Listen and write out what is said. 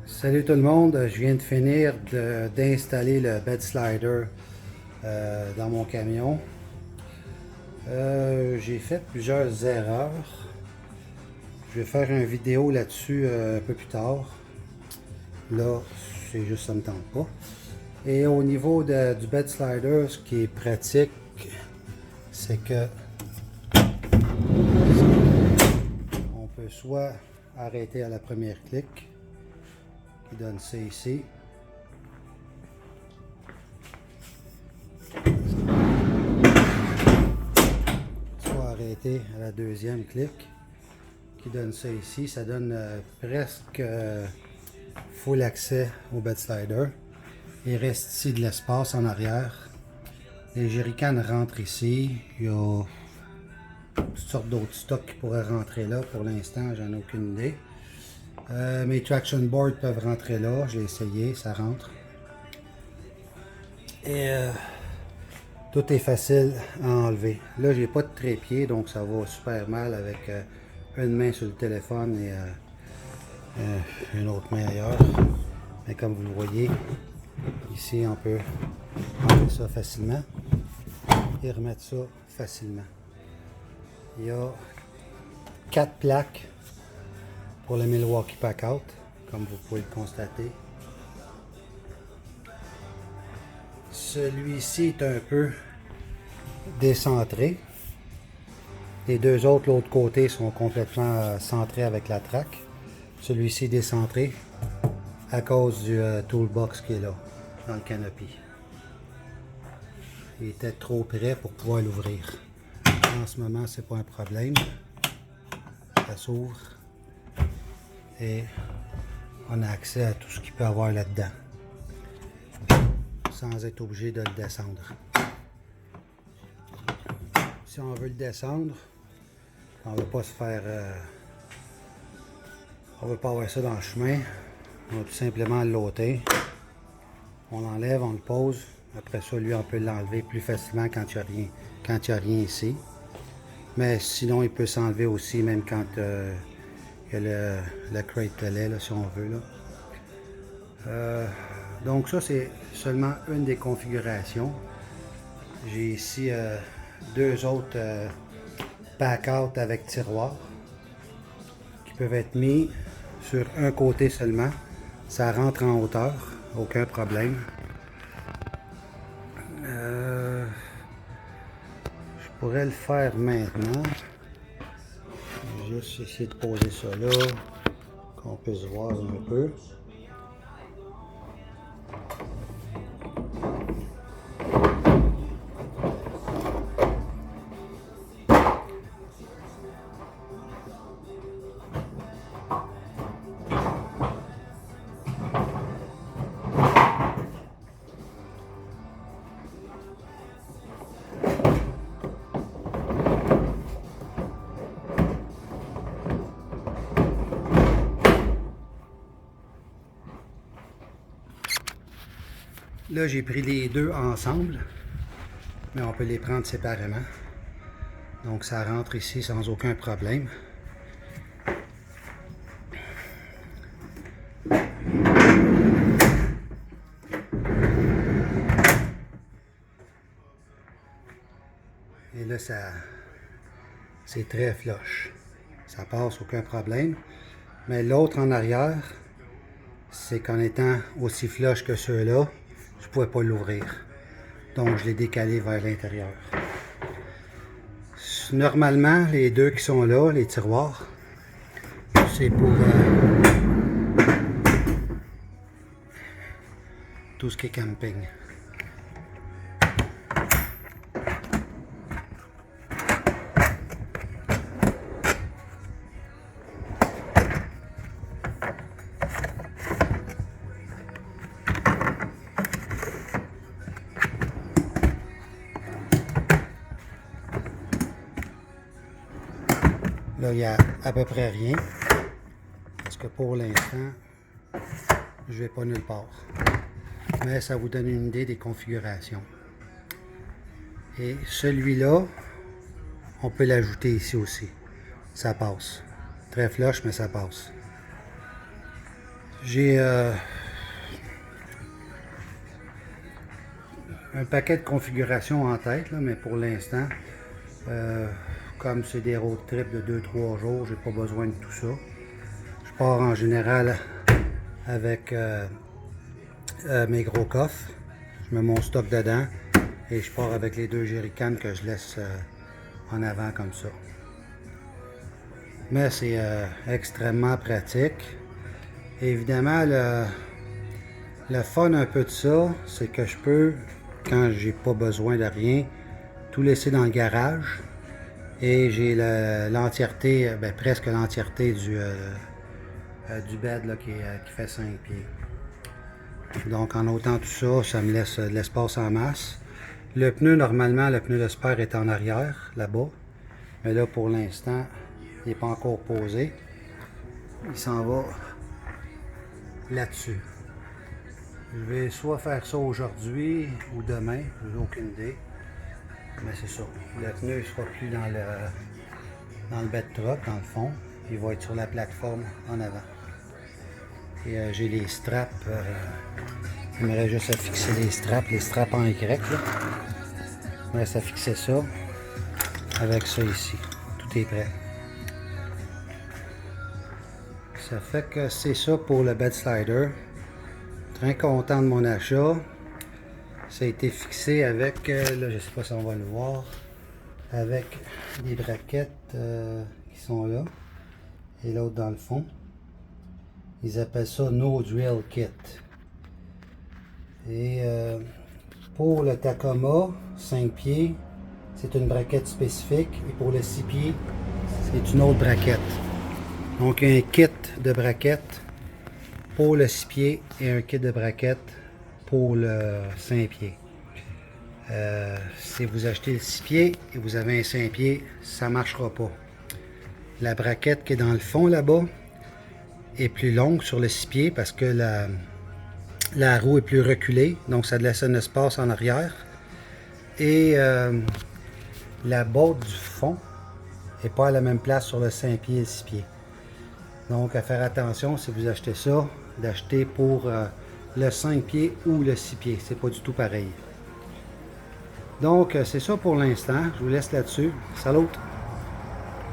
Salut tout le monde, je viens de finir d'installer le bed slider dans mon camion. J'ai fait plusieurs erreurs. Je vais faire une vidéo là-dessus un peu plus tard. Là, c'est juste ça me tente pas. Et au niveau du bed slider, ce qui est pratique, c'est que on peut soit arrêter à la première clique, qui donne ça ici. Soit arrêter à la deuxième clique, qui donne ça ici. Ça donne presque full accès au bed slider. Il reste ici de l'espace en arrière. Les jerrycans rentrent ici. Il y a toutes sortes d'autres stocks qui pourraient rentrer là. Pour l'instant, j'en ai aucune idée. Mes traction boards peuvent rentrer là. Je l'ai essayé, ça rentre. Et tout est facile à enlever. Là, j'ai pas de trépied, donc ça va super mal avec une main sur le téléphone et une autre main ailleurs. Mais comme vous le voyez, ici, on peut enlever ça facilement et remettre ça facilement. Il y a 4 plaques pour le Milwaukee Packout, comme vous pouvez le constater. Celui-ci est un peu décentré. Les deux autres, l'autre côté, sont complètement centrés avec la traque. Celui-ci est décentré à cause du toolbox qui est là, dans le canopy. Il était trop près pour pouvoir l'ouvrir. En ce moment, c'est pas un problème. Ça s'ouvre et on a accès à tout ce qu'il peut y avoir là-dedans sans être obligé de le descendre. Si on veut le descendre, on ne veut pas se faire on veut pas avoir ça dans le chemin, on va tout simplement l'ôter. On l'enlève, on le pose. Après ça, lui, on peut l'enlever plus facilement quand il n'y a rien ici. Mais sinon, il peut s'enlever aussi, même quand il y a le crate de lait, là, si on veut. Là. Donc ça, c'est seulement une des configurations. J'ai ici deux autres pack-out avec tiroir qui peuvent être mis sur un côté seulement. Ça rentre en hauteur, aucun problème. Je pourrais le faire maintenant. Je vais juste essayer de poser ça là, qu'on puisse voir un peu. Là, j'ai pris les deux ensemble, mais on peut les prendre séparément. Donc, ça rentre ici sans aucun problème. Et là, c'est très flush. Ça passe, aucun problème. Mais l'autre en arrière, c'est qu'en étant aussi flush que ceux-là, je ne pouvais pas l'ouvrir. Donc, je l'ai décalé vers l'intérieur. Normalement, les deux qui sont là, les tiroirs, c'est pour tout ce qui est camping. Là, il n'y a à peu près rien, parce que pour l'instant, je ne vais pas nulle part. Mais ça vous donne une idée des configurations. Et celui-là, on peut l'ajouter ici aussi. Ça passe. Très flush, mais ça passe. J'ai un paquet de configurations en tête, là, mais pour l'instant, comme c'est des road trips de 2-3 jours, j'ai pas besoin de tout ça. Je pars en général avec mes gros coffres. Je mets mon stock dedans et je pars avec les 2 jerrycans que je laisse en avant comme ça. Mais c'est extrêmement pratique. Évidemment, le fun un peu de ça, c'est que je peux, quand j'ai pas besoin de rien, tout laisser dans le garage. Et j'ai l'entièreté, presque l'entièreté du bed là, qui fait 5 pieds. Donc en ôtant tout ça, ça me laisse de l'espace en masse. Le pneu, normalement, le pneu de spare est en arrière, là-bas. Mais là, pour l'instant, il n'est pas encore posé. Il s'en va là-dessus. Je vais soit faire ça aujourd'hui ou demain, j'ai aucune idée. Mais c'est ça. Le pneu ne sera plus dans le bed truck, dans le fond. Il va être sur la plateforme en avant. Et j'ai les straps. J'aimerais juste à fixer les straps en Y. J'aimerais à fixer ça avec ça ici. Tout est prêt. Ça fait que c'est ça pour le bed slider. Très content de mon achat. Ça a été fixé avec, là je sais pas si on va le voir, avec des braquettes qui sont là. Et l'autre dans le fond. Ils appellent ça No Drill Kit. Et pour le Tacoma 5 pieds, c'est une braquette spécifique. Et pour le 6 pieds, c'est une autre braquette. Donc un kit de braquettes pour le 6 pieds et un kit de braquettes pour le 5 pieds. Si vous achetez le 6 pieds et vous avez un 5 pieds, ça ne marchera pas. La braquette qui est dans le fond là-bas est plus longue sur le 6 pieds parce que la roue est plus reculée, donc ça laisse un espace en arrière. Et la botte du fond n'est pas à la même place sur le 5 pieds et le 6 pieds. Donc à faire attention si vous achetez ça, d'acheter pour le 5 pieds ou le 6 pieds. C'est pas du tout pareil. Donc c'est ça pour l'instant. Je vous laisse là-dessus. Salut!